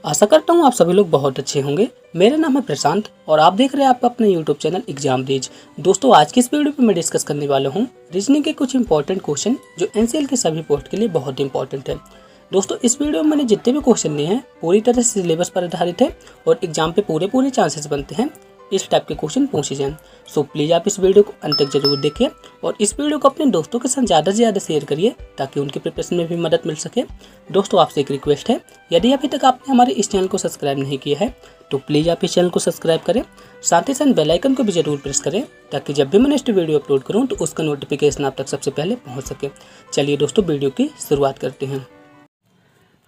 आशा करता हूँ आप सभी लोग बहुत अच्छे होंगे। मेरा नाम है प्रशांत और आप देख रहे हैं आपका अपना यूट्यूब चैनल एग्जाम रेज। दोस्तों आज की इस वीडियो पे मैं डिस्कस करने वाला हूँ रीजनिंग के कुछ इंपॉर्टेंट क्वेश्चन जो एनसीएल के सभी पोस्ट के लिए बहुत इंपॉर्टेंट है। दोस्तों इस वीडियो में मैंने जितने भी क्वेश्चन लिए हैं पूरी तरह से सिलेबस पर आधारित है और एग्जाम पे पूरे चांसेस बनते हैं इस टाइप के क्वेश्चन पूछे जाएं। सो प्लीज़ आप इस वीडियो को अंत तक जरूर देखिए और इस वीडियो को अपने दोस्तों के साथ ज़्यादा से ज़्यादा शेयर करिए ताकि उनके प्रिपरेशन में भी मदद मिल सके। दोस्तों आपसे एक रिक्वेस्ट है, यदि अभी तक आपने हमारे इस चैनल को सब्सक्राइब नहीं किया है तो प्लीज़ आप इस चैनल को सब्सक्राइब करें, साथ ही साथ बेल आइकन को भी जरूर प्रेस करें ताकि जब भी मैं नेक्स्ट वीडियो अपलोड करूँ तो उसका नोटिफिकेशन आप तक सबसे पहले पहुँच सके। चलिए दोस्तों वीडियो की शुरुआत करते हैं।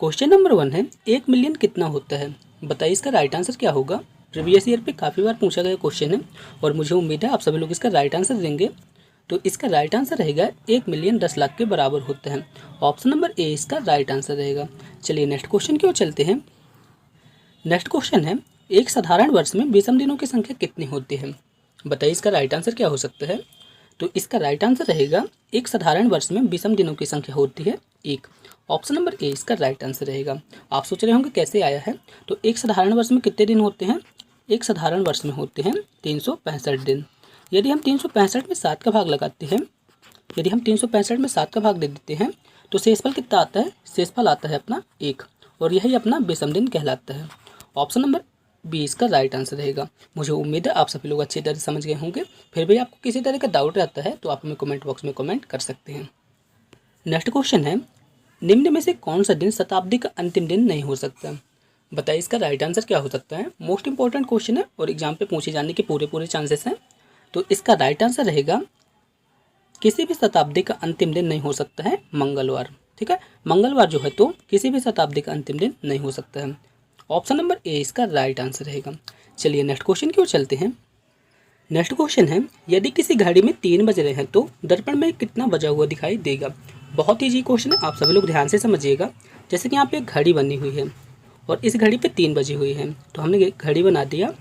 क्वेश्चन नंबर 1 है, 1 मिलियन कितना होता है? बताइए इसका राइट आंसर क्या होगा। प्रीवियस ईयर पे काफ़ी बार पूछा गया क्वेश्चन है और मुझे उम्मीद है आप सभी लोग इसका राइट आंसर देंगे। तो इसका राइट आंसर रहेगा 1 मिलियन 10 लाख के बराबर होता है। ऑप्शन नंबर ए इसका राइट आंसर रहेगा। चलिए नेक्स्ट क्वेश्चन की ओर चलते हैं। नेक्स्ट क्वेश्चन है, एक साधारण वर्ष में विषम दिनों की संख्या कितनी होती है? बताइए इसका राइट आंसर क्या हो सकता है। तो इसका राइट आंसर रहेगा एक साधारण वर्ष में विषम दिनों की संख्या होती है 1। ऑप्शन नंबर ए इसका राइट आंसर रहेगा। आप सोच रहे होंगे कैसे आया है। तो एक साधारण वर्ष में कितने दिन होते हैं? एक साधारण वर्ष में होते हैं 365 दिन। यदि हम 365 में 7 का भाग लगाते हैं, यदि हम 365 में 7 का भाग दे देते हैं तो शेषफल कितना आता है? शेषफल आता है अपना 1 और यही अपना विषम दिन कहलाता है। ऑप्शन नंबर बी इसका राइट आंसर रहेगा। मुझे उम्मीद है आप सभी लोग अच्छी तरह से समझ गए होंगे। फिर भी आपको किसी तरह का डाउट रहता है तो आप हमें कमेंट बॉक्स में कमेंट कर सकते हैं। नेक्स्ट क्वेश्चन है, निम्न में से कौन सा दिन शताब्दी का अंतिम दिन नहीं हो सकता? बताइए इसका राइट आंसर क्या हो सकता है। मोस्ट इंपॉर्टेंट क्वेश्चन है और एग्जाम पे पूछे जाने के पूरे चांसेस हैं। तो इसका राइट आंसर रहेगा किसी भी शताब्दी का अंतिम दिन नहीं हो सकता है मंगलवार। ठीक है, मंगलवार जो है तो किसी भी शताब्दी का अंतिम दिन नहीं हो सकता है। ऑप्शन नंबर ए इसका राइट आंसर रहेगा। चलिए नेक्स्ट क्वेश्चन की ओर चलते हैं। नेक्स्ट क्वेश्चन है, यदि किसी घड़ी में 3 बज रहे हैं तो दर्पण में कितना बजा हुआ दिखाई देगा? बहुत ईजी क्वेश्चन है, आप सभी लोग ध्यान से समझिएगा। जैसे कि यहाँ पे एक घड़ी बनी हुई है और इस घड़ी पे 3 बजी हुई है तो हमने घड़ी बना दिया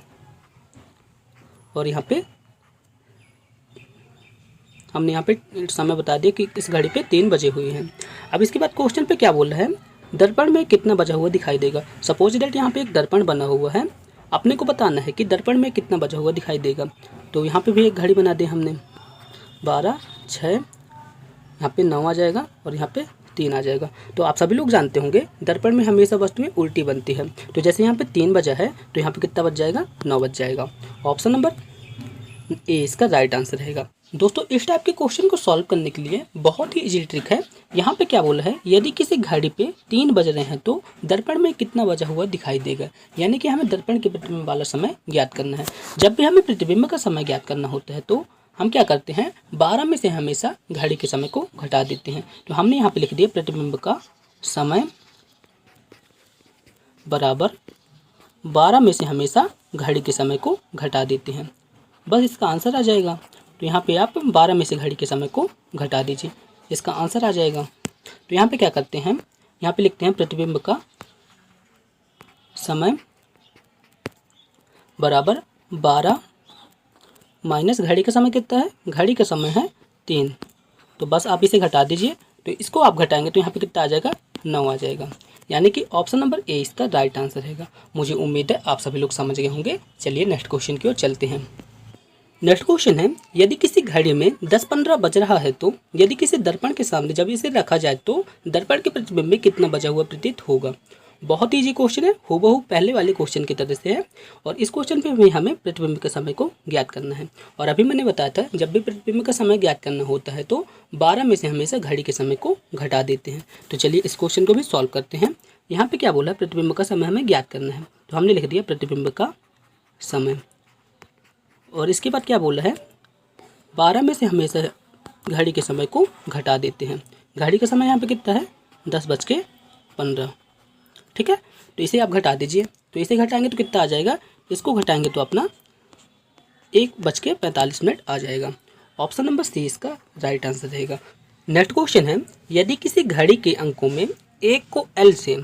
और यहाँ पे हमने यहाँ पे समय बता दिया कि इस घड़ी पे 3 बजे हुई है। अब इसके बाद क्वेश्चन पे क्या बोल रहा है, दर्पण में कितना बजा हुआ दिखाई देगा। सपोज दैट यहाँ पे एक दर्पण बना हुआ है, अपने को बताना है कि दर्पण में कितना बजा हुआ दिखाई देगा। तो यहाँ पे भी एक घड़ी बना दी हमने, 12, 6, यहाँ पे 9 आ जाएगा और यहाँ पे 3 आ जाएगा। तो आप सभी लोग जानते होंगे दर्पण में हमेशा वस्तुएं उल्टी बनती है। तो जैसे यहाँ पे 3 बजा है तो यहाँ पे कितना बज जाएगा? 9 बज जाएगा। ऑप्शन नंबर ए इसका राइट आंसर रहेगा। दोस्तों इस टाइप के क्वेश्चन को सॉल्व करने के लिए बहुत ही इजी ट्रिक है। यहाँ पे क्या बोला है, यदि किसी घड़ी पे 3 बज रहे हैं तो दर्पण में कितना बजा हुआ दिखाई देगा। यानी कि हमें दर्पण के प्रतिबिंब वाला समय ज्ञात करना है। जब भी हमें प्रतिबिंब का समय ज्ञात करना होता है तो हम क्या करते हैं, 12 में से हमेशा घड़ी के समय को घटा देते हैं। तो हमने यहाँ पे लिख दिया प्रतिबिंब का समय बराबर 12 में से हमेशा घड़ी के समय को घटा देते हैं। बस इसका आंसर आ जाएगा। तो यहाँ पे आप 12 में से घड़ी के समय को घटा दीजिए, इसका आंसर आ जाएगा। तो यहाँ पे क्या करते हैं, यहाँ पे लिखते हैं प्रतिबिंब का समय बराबर 12 माइनस घड़ी का समय कितना है, घड़ी का समय है 3। तो बस आप इसे घटा दीजिए। तो इसको आप घटाएंगे तो यहाँ पे कितना आ जाएगा? 9 आ जाएगा। यानी कि ऑप्शन नंबर ए इसका राइट आंसर रहेगा। मुझे उम्मीद है आप सभी लोग समझ गए होंगे। चलिए नेक्स्ट क्वेश्चन की ओर चलते हैं। नेक्स्ट क्वेश्चन है, यदि किसी घड़ी में 10-15 बज रहा है तो यदि किसी दर्पण के सामने जब इसे रखा जाए तो दर्पण के प्रतिबिंब में कितना बजा हुआ प्रतीत होगा? बहुत ईजी क्वेश्चन है, हूबहू पहले वाले क्वेश्चन की तरह से है और इस क्वेश्चन पे भी हमें प्रतिबिंब के समय को ज्ञात करना है। और अभी मैंने बताया था जब भी प्रतिबिंब का समय ज्ञात करना होता है तो 12 में से हमेशा घड़ी के समय को घटा देते हैं। तो चलिए इस क्वेश्चन को भी सॉल्व करते हैं। यहाँ पे क्या बोला, प्रतिबिंब का समय हमें ज्ञात करना है तो हमने लिख दिया प्रतिबिंब का समय और इसके बाद क्या बोला है, 12 में से हमेशा घड़ी के समय को घटा देते हैं। घड़ी का समय यहाँ पे कितना है? 10:15। ठीक है, तो इसे आप घटा दीजिए। तो इसे घटाएंगे तो कितना आ जाएगा? इसको घटाएंगे तो अपना 1:45 आ जाएगा। ऑप्शन नंबर सी इसका राइट आंसर रहेगा। नेक्स्ट क्वेश्चन है, यदि किसी घड़ी के अंकों में 1 को L से,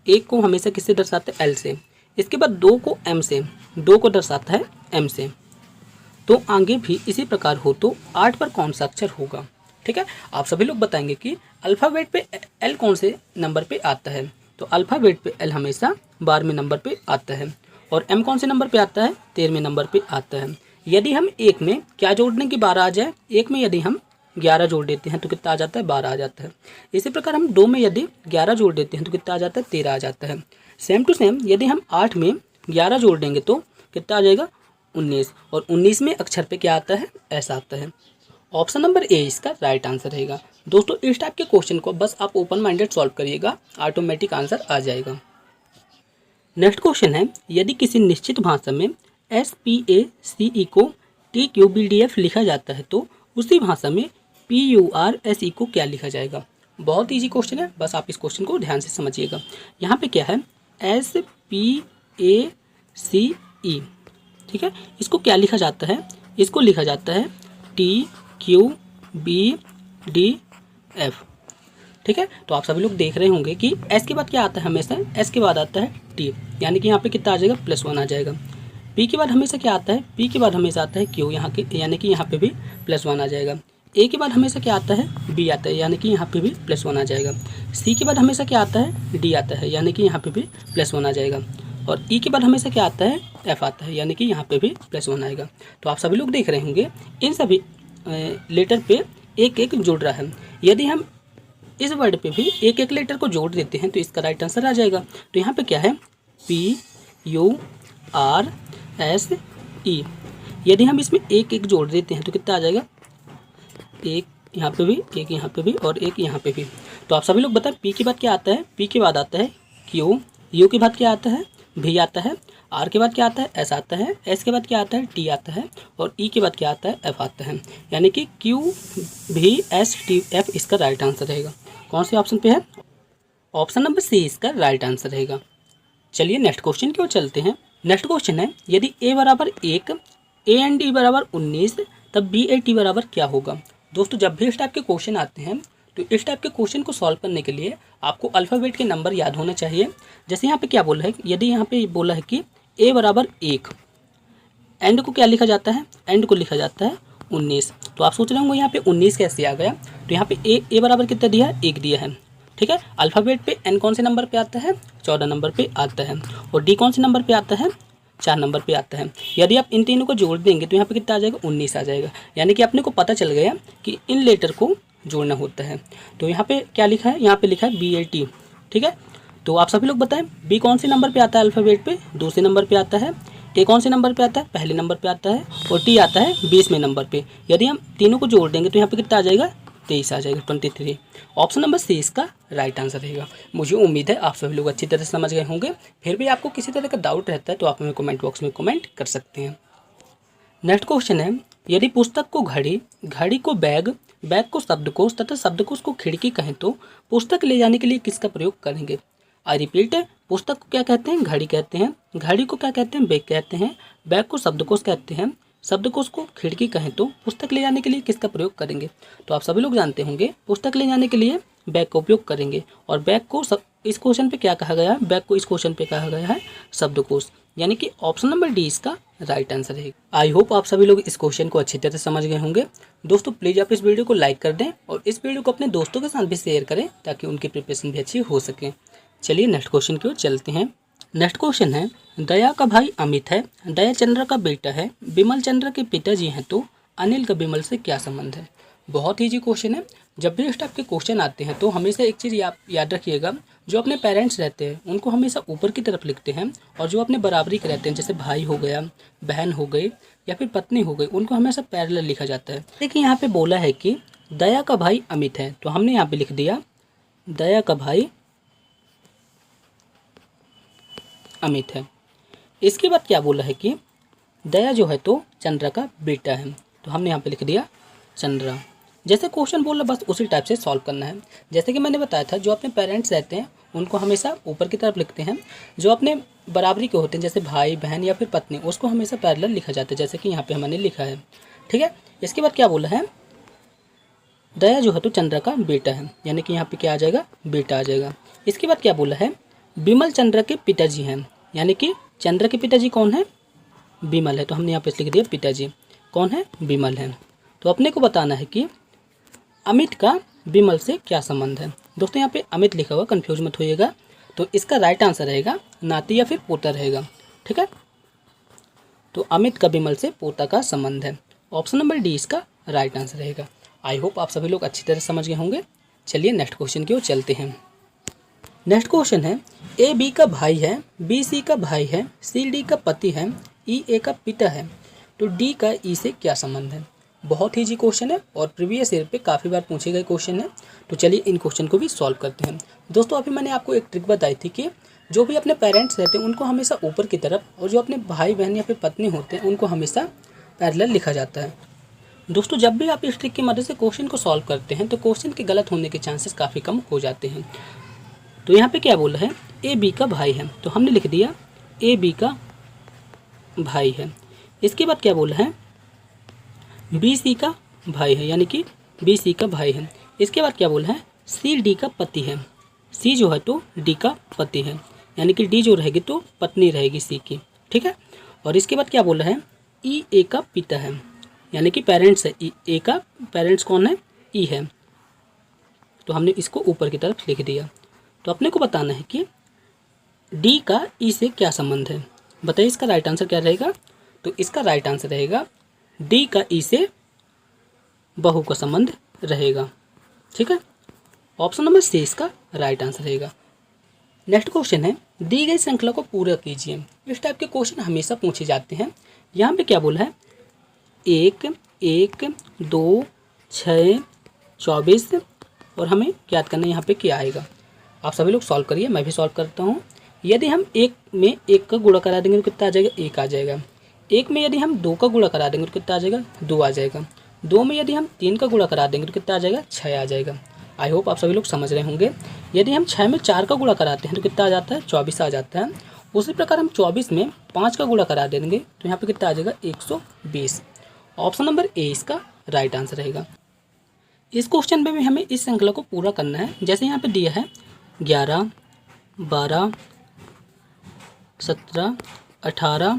1 को हमेशा किससे दर्शाते हैं? L से। इसके बाद 2 को M से, 2 को दर्शाता है M से। तो आगे भी इसी प्रकार हो तो 8 पर कौन सा अक्षर होगा? ठीक है, आप सभी लोग बताएंगे कि अल्फ़ाबेट पे L कौन से नंबर पे आता है। तो अल्फ़ाबेट पे एल हमेशा 12वें नंबर पे आता है और एम कौन से नंबर पे आता है, 13वें नंबर पे आता है। यदि हम एक में क्या जोड़ने की 12 आ जाए, एक में यदि हम 11 जोड़ देते हैं तो कितना आ जाता है, 12 आ जाता है। इसी प्रकार हम 2 में यदि 11 जोड़ देते हैं तो कितना आ जाता है, 13 आ जाता है। सेम टू सेम यदि हम 8 में 11 जोड़ देंगे तो कितना आ जाएगा, 19, और 19 में अक्षर पे क्या आता है, ऐसा आता है। ऑप्शन नंबर ए इसका राइट आंसर रहेगा। दोस्तों इस टाइप के क्वेश्चन को बस आप ओपन माइंडेड सॉल्व करिएगा, ऑटोमेटिक आंसर आ जाएगा। नेक्स्ट क्वेश्चन है, यदि किसी निश्चित भाषा में SPACE को TQBDF लिखा जाता है तो उसी भाषा में PURSE को क्या लिखा जाएगा। बहुत इजी क्वेश्चन है, बस आप इस क्वेश्चन को ध्यान से समझिएगा। यहाँ पे क्या है, SPACE, ठीक है, इसको क्या लिखा जाता है, इसको लिखा जाता है TQBDF, ठीक है। तो आप सभी लोग देख रहे होंगे कि एस के बाद क्या आता है, हमेशा एस के बाद आता है टी, यानी कि यहाँ पे कितना आ जाएगा, +1 आ जाएगा। पी के बाद हमेशा क्या आता है, पी के बाद हमेशा आता है क्यू, यहाँ के यानी कि यहाँ पे भी +1 आ जाएगा। ए के बाद हमेशा क्या आता है, बी आता है, यानी कि यहाँ पे भी +1 आ जाएगा। सी के बाद हमेशा क्या आता है, डी आता है, यानी कि यहाँ पे भी +1 आ जाएगा। और ई के बाद हमेशा क्या आता है, एफ आता है, यानी कि यहाँ पे भी +1 आएगा। तो आप सभी लोग देख रहे होंगे इन सभी लेटर पे एक एक जुड़ रहा है। यदि हम इस वर्ड पे भी एक एक लेटर को जोड़ देते हैं तो इसका राइट आंसर आ जाएगा। तो यहाँ पे क्या है, PURSE। यदि हम इसमें एक एक जोड़ देते हैं तो कितना आ जाएगा, एक यहाँ पे भी, एक यहाँ पे भी और एक यहाँ पे भी। तो आप सभी लोग बताएं पी के बाद क्या आता है, पी के बाद आता है क्यू, यू के बाद क्या आता है, भी आता है, आर के बाद क्या आता है, एस आता है, एस के बाद क्या आता है, टी आता है, और ई के बाद क्या आता है, एफ आता है, यानी कि QVSTF इसका राइट आंसर रहेगा। कौन से ऑप्शन पे है, ऑप्शन नंबर सी इसका राइट आंसर रहेगा। चलिए नेक्स्ट क्वेश्चन की ओर चलते हैं। नेक्स्ट क्वेश्चन है, यदि a बराबर 1, AND बराबर 19 तब BAT बराबर क्या होगा। दोस्तों जब भी इस टाइप के क्वेश्चन आते हैं तो इस टाइप के क्वेश्चन को सॉल्व करने के लिए आपको अल्फ़ाबेट के नंबर याद होने चाहिए। जैसे यहाँ पे क्या बोला है, यदि यहाँ पे बोला है कि a बराबर 1, एंड को क्या लिखा जाता है, एंड को लिखा जाता है 19। तो आप सोच रहे होंगे यहाँ पे 19 कैसे आ गया। तो यहाँ पे a बराबर कितना दिया है, 1 दिया है, ठीक है। अल्फ़ाबेट पे n कौन से नंबर पे आता है, 14 नंबर पे आता है, और d कौन से नंबर पे आता है, 4 नंबर पे आता है। यदि आप इन तीनों को जोड़ देंगे तो यहाँ पे कितना आ जाएगा, 19 आ जाएगा। यानी कि अपने को पता चल गया कि इन लेटर को जोड़ना होता है। तो यहाँ पे क्या लिखा है, यहाँ पे लिखा है BAT, ठीक है। तो आप सभी लोग बताएं बी कौन से नंबर पे आता है, अल्फ़ाबेट पे दूसरे नंबर पे आता है, ए कौन से नंबर पे आता है, पहले नंबर पे आता है, और टी आता है 20वें नंबर पे। यदि हम तीनों को जोड़ देंगे तो यहाँ पे कितना आ जाएगा, 23 आ जाएगा, 23। ऑप्शन नंबर सी इसका राइट आंसर रहेगा। मुझे उम्मीद है आप सभी लोग अच्छी तरह से समझ गए होंगे। फिर भी आपको किसी तरह का डाउट रहता है तो आप हमें कमेंट बॉक्स में कमेंट कर सकते हैं। नेक्स्ट क्वेश्चन है, यदि पुस्तक को घड़ी, घड़ी को बैग, बैग को शब्दकोश तथा शब्दकोश को खिड़की कहें तो पुस्तक ले जाने के लिए किसका प्रयोग करेंगे। आई रिपीट, पुस्तक को क्या कहते हैं, घड़ी कहते हैं, घड़ी को क्या कहते हैं, बैग कहते हैं, बैग को शब्दकोश कहते हैं, शब्दकोश को खिड़की कहें तो पुस्तक ले जाने के लिए किसका प्रयोग करेंगे। तो आप सभी लोग जानते होंगे पुस्तक ले जाने के लिए बैग का उपयोग करेंगे, और बैग को इस क्वेश्चन पे क्या कहा गया है, बैग को इस क्वेश्चन पे कहा गया है शब्दकोश, यानी कि ऑप्शन नंबर डी इसका राइट आंसर है। आई होप आप सभी लोग इस क्वेश्चन को अच्छी तरह से समझ गए होंगे। दोस्तों प्लीज़ आप इस वीडियो को लाइक कर दें और इस वीडियो को अपने दोस्तों के साथ भी शेयर करें ताकि उनकी प्रिपरेशन भी अच्छी हो सके। चलिए नेक्स्ट क्वेश्चन की ओर चलते हैं। नेक्स्ट क्वेश्चन है, दया का भाई अमित है, दया चंद्र का बेटा है, बिमल चंद्र के पिताजी हैं, तो अनिल का बिमल से क्या संबंध है। बहुत ईजी क्वेश्चन है। जब भी इस टाइप के क्वेश्चन आते हैं तो हमेशा एक चीज़ याद रखिएगा, जो अपने पेरेंट्स रहते हैं उनको हमेशा ऊपर की तरफ लिखते हैं, और जो अपने बराबरी के रहते हैं जैसे भाई हो गया, बहन हो गई या फिर पत्नी हो गई, उनको हमेशा पैरेलल लिखा जाता है। देखिए यहाँ पे बोला है कि दया का भाई अमित है, तो हमने यहाँ पे लिख दिया दया का भाई अमित है। इसके बाद क्या बोला है कि दया जो है तो चंद्रा का बेटा है, तो हमने यहाँ पे लिख दिया चंद्रा। जैसे क्वेश्चन बोला बस उसी टाइप से सॉल्व करना है। जैसे कि मैंने बताया था, जो अपने पेरेंट्स रहते हैं उनको हमेशा ऊपर की तरफ लिखते हैं, जो अपने बराबरी के होते हैं जैसे भाई बहन या फिर पत्नी, उसको हमेशा पैरेलल लिखा जाता है, जैसे कि यहाँ पे हमने लिखा है, ठीक है। इसके बाद क्या बोला है, दया जो है तो चंद्रा का बेटा है, यानी कि यहाँ पे क्या आ जाएगा, बेटा आ जाएगा। इसके बाद क्या बोला है, बिमल चंद्र के पिताजी हैं, यानी कि चंद्र के पिताजी कौन है, बिमल है, तो हमने यहाँ पे लिख दिया पिताजी कौन है, बिमल है। तो अपने को बताना है कि अमित का बिमल से क्या संबंध है। दोस्तों यहाँ पे अमित लिखा हुआ, कंफ्यूज मत होइएगा। तो इसका राइट आंसर रहेगा नाती या फिर पोता रहेगा। ठीक है, तो अमित का विमल से पोता का संबंध है। ऑप्शन नंबर डी इसका राइट आंसर रहेगा। आई होप आप सभी लोग अच्छी तरह समझ गए होंगे। चलिए नेक्स्ट क्वेश्चन की ओर चलते हैं। नेक्स्ट क्वेश्चन है, ए बी का भाई है, बी सी का भाई है, सी डी का पति है, ई ए का पिता है, तो डी का ई से क्या संबंध है। बहुत ही इजी क्वेश्चन है और प्रीवियस ईयर पे काफ़ी बार पूछे गए क्वेश्चन है। तो चलिए इन क्वेश्चन को भी सॉल्व करते हैं। दोस्तों अभी मैंने आपको एक ट्रिक बताई थी कि जो भी अपने पेरेंट्स रहते हैं उनको हमेशा ऊपर की तरफ, और जो अपने भाई बहन या फिर पत्नी होते हैं उनको हमेशा पैरेलल लिखा जाता है। दोस्तों जब भी आप इस ट्रिक की मदद से क्वेश्चन को सॉल्व करते हैं तो क्वेश्चन के गलत होने के चांसेस काफ़ी कम हो जाते हैं। तो यहाँ पे क्या बोला है, ए बी का भाई है, तो हमने लिख दिया ए बी का भाई है। इसके बाद क्या बोला है, बी सी का भाई है, यानी कि बी सी का भाई है। इसके बाद क्या बोला है, सी डी का पति है, सी जो है तो डी का पति है, यानी कि डी जो रहेगी तो पत्नी रहेगी सी की। ठीक है, और इसके बाद क्या बोला है, ई ए का पिता है, यानी कि पेरेंट्स है, ए का पेरेंट्स कौन है, ई है, तो हमने इसको ऊपर की तरफ लिख दिया। तो अपने को बताना है कि डी का ई से क्या संबंध है। बताइए इसका राइट आंसर क्या रहेगा। तो इसका राइट आंसर रहेगा डी का ई से बहू का संबंध रहेगा। ठीक है, ऑप्शन नंबर सी इसका राइट आंसर रहेगा। नेक्स्ट क्वेश्चन है, दी गई श्रृंखला को पूरा कीजिए। इस टाइप के क्वेश्चन हमेशा पूछे जाते हैं। यहाँ पे क्या बोला है, 1 1 2 6 24, और हमें याद करना है यहाँ पे क्या आएगा। आप सभी लोग सॉल्व करिए, मैं भी सॉल्व करता हूँ। यदि हम 1 में 1 का गुणा करा देंगे तो कितना आ जाएगा, 1 आ जाएगा। 1 में यदि हम 2 का गुणा करा देंगे तो कितना आ जाएगा, 2 आ जाएगा। 2 में यदि हम 3 का गुणा करा देंगे तो कितना आ जाएगा, 6 आ जाएगा। आई होप आप सभी लोग समझ रहे होंगे। यदि हम 6 में 4 का गुणा कराते हैं तो कितना आ जाता है, 24 आ जाता है। उसी प्रकार हम 24 में 5 का गुणा करा देंगे तो यहाँ पे कितना आ जाएगा, 120। ऑप्शन नंबर ए इसका राइट आंसर रहेगा। इस क्वेश्चन में भी हमें इस श्रृंखला को पूरा करना है। जैसे यहाँ पे दिया है 11 12 17 18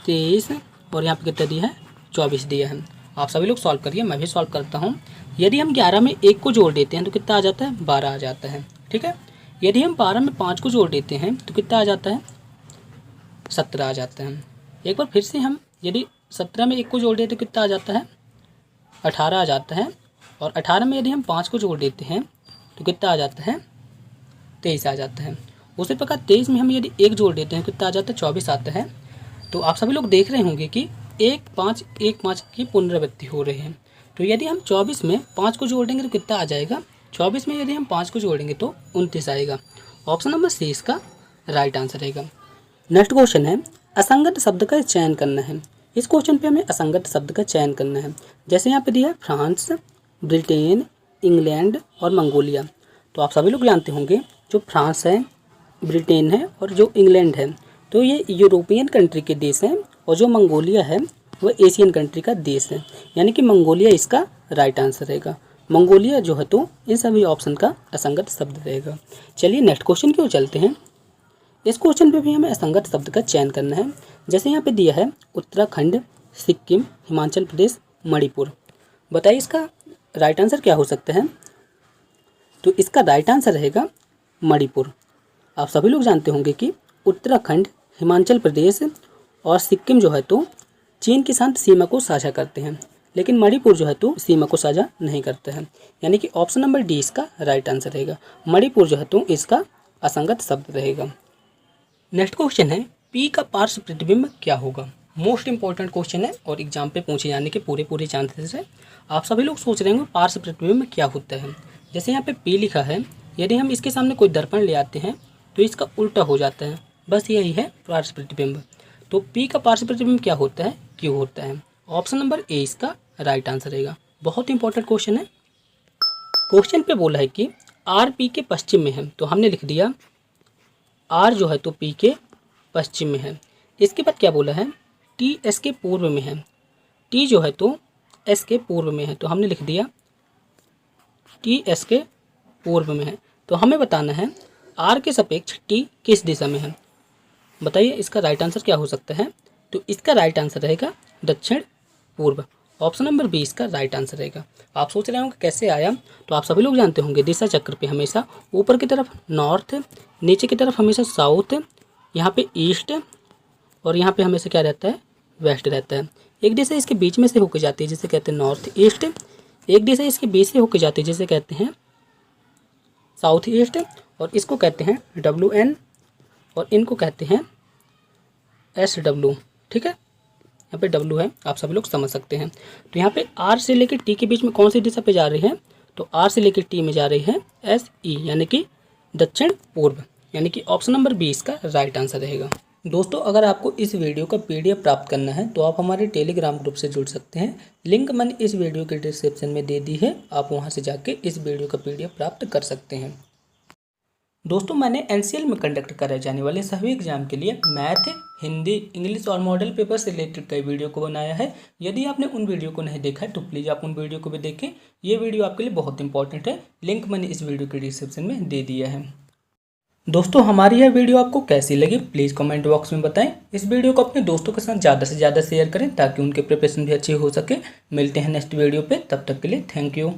23, और यहाँ पे कितना दिया है, 24 दिया है। आप सभी लोग सॉल्व करिए, मैं भी सॉल्व करता हूँ। यदि हम 11 में 1 को जोड़ देते हैं तो कितना आ जाता है, 12 आ जाता है। ठीक है, यदि हम 12 में 5 को जोड़ देते हैं तो कितना आ जाता है, 17 आ जाता है। एक बार फिर से हम यदि 17 में 1 को जोड़ देते तो कितना आ जाता है, 18 आ जाता है। और 18 में यदि हम 5 को जोड़ देते हैं तो कितना आ जाता है, 23 आ जाता है। उसी प्रकार 23 में हम यदि 1 जोड़ देते हैं कितना आ जाता है, 24 आता है। तो आप सभी लोग देख रहे होंगे कि 1 5 1 5 की पुनरावृत्ति हो रही है। तो यदि हम 24 में 5 को जोड़ेंगे तो कितना आ जाएगा, 24 में यदि हम 5 को जोड़ेंगे तो 29 आएगा। ऑप्शन नंबर सी इसका राइट आंसर रहेगा। नेक्स्ट क्वेश्चन है, असंगत शब्द का चयन करना है। इस क्वेश्चन पे हमें असंगत शब्द का चयन करना है। जैसे यहाँ पे दिया है फ्रांस, ब्रिटेन, इंग्लैंड और मंगोलिया। तो आप सभी लोग जानते होंगे जो फ्रांस है, ब्रिटेन है और जो इंग्लैंड है, तो ये यूरोपियन कंट्री के देश हैं, और जो मंगोलिया है वह एशियन कंट्री का देश है, यानी कि मंगोलिया इसका राइट आंसर रहेगा। मंगोलिया जो है तो इन सभी ऑप्शन का असंगत शब्द रहेगा। चलिए नेक्स्ट क्वेश्चन की ओर चलते हैं। इस क्वेश्चन पे भी हमें असंगत शब्द का चयन करना है। जैसे यहाँ पे दिया है उत्तराखंड, सिक्किम, हिमाचल प्रदेश, मणिपुर। बताइए इसका राइट आंसर क्या हो सकता है। तो इसका राइट आंसर रहेगा मणिपुर। आप सभी लोग जानते होंगे कि उत्तराखंड, हिमाचल प्रदेश और सिक्किम जो है तो चीन के साथ सीमा को साझा करते हैं, लेकिन मणिपुर जो है तो सीमा को साझा नहीं करता है, यानी कि ऑप्शन नंबर डी इसका राइट आंसर रहेगा। मणिपुर जो है तो इसका असंगत शब्द रहेगा। नेक्स्ट क्वेश्चन है, पी का पार्श्व प्रतिबिंब क्या होगा। मोस्ट इंपॉर्टेंट क्वेश्चन है और एग्जाम पे पूछे जाने के पूरे चांसेस है। आप सभी लोग सोच रहे होंगे पार्श्व प्रतिबिंब क्या होता है। जैसे यहाँ पे पी लिखा है, यदि हम इसके सामने कोई दर्पण ले आते हैं तो इसका उल्टा हो जाता है, बस यही है पार्श्व प्रतिबिंब। तो पी का पार्श्व प्रतिबिंब क्या होता है, क्यों होता है। ऑप्शन नंबर ए इसका राइट आंसर रहेगा। बहुत इंपॉर्टेंट क्वेश्चन है। क्वेश्चन पे बोला है कि आर पी के पश्चिम में है, तो हमने लिख दिया आर जो है तो पी के पश्चिम में है। इसके बाद क्या बोला है, टी एस के पूर्व में है, टी जो है तो एस के पूर्व में है, तो हमने लिख दिया टी एस के पूर्व में है। तो हमें बताना है आर के सापेक्ष टी किस दिशा में है। बताइए इसका राइट आंसर क्या हो सकता है। तो इसका राइट आंसर रहेगा दक्षिण पूर्व। ऑप्शन नंबर बी इसका राइट आंसर रहेगा। आप सोच रहे होंगे कैसे आया, तो आप सभी लोग जानते होंगे दिशा चक्र पे हमेशा ऊपर की तरफ नॉर्थ, नीचे की तरफ हमेशा साउथ, यहाँ पे ईस्ट और यहाँ पे हमेशा क्या रहता है, वेस्ट रहता है। एक दिशा इसके बीच में से होकर जाती है जिसे कहते हैं नॉर्थ ईस्ट, एक दिशा इसके बीच से होकर जाती है जिसे कहते हैं साउथ ईस्ट, और इसको कहते हैं WN और इनको कहते हैं SW। ठीक है, यहाँ पे W है, आप सभी लोग समझ सकते हैं। तो यहाँ पे R से लेकर T के बीच में कौन सी दिशा पे जा रही है, तो R से लेकर T में जा रही है SE यानी कि दक्षिण पूर्व, यानी कि ऑप्शन नंबर बी इसका राइट आंसर रहेगा। दोस्तों अगर आपको इस वीडियो का PDF प्राप्त करना है तो आप हमारे टेलीग्राम ग्रुप से जुड़ सकते हैं। लिंक मैंने इस वीडियो के डिस्क्रिप्शन में दे दी है, आप वहां से जाके इस वीडियो का PDF प्राप्त कर सकते हैं। दोस्तों मैंने NCL में कंडक्ट कराए जाने वाले सभी एग्जाम के लिए मैथ, हिंदी, इंग्लिश और मॉडल पेपर से रिलेटेड कई वीडियो को बनाया है। यदि आपने उन वीडियो को नहीं देखा है तो प्लीज़ आप उन वीडियो को भी देखें, ये वीडियो आपके लिए बहुत इंपॉर्टेंट है। लिंक मैंने इस वीडियो के डिस्क्रिप्शन में दे दिया है। दोस्तों हमारी यह वीडियो आपको कैसी लगी प्लीज़ कमेंट बॉक्स में बताएं। इस वीडियो को अपने दोस्तों के साथ ज़्यादा से ज़्यादा शेयर करें ताकि उनके प्रिपरेशन भी अच्छी हो सके। मिलते हैं नेक्स्ट वीडियो पे, तब तक के लिए थैंक यू।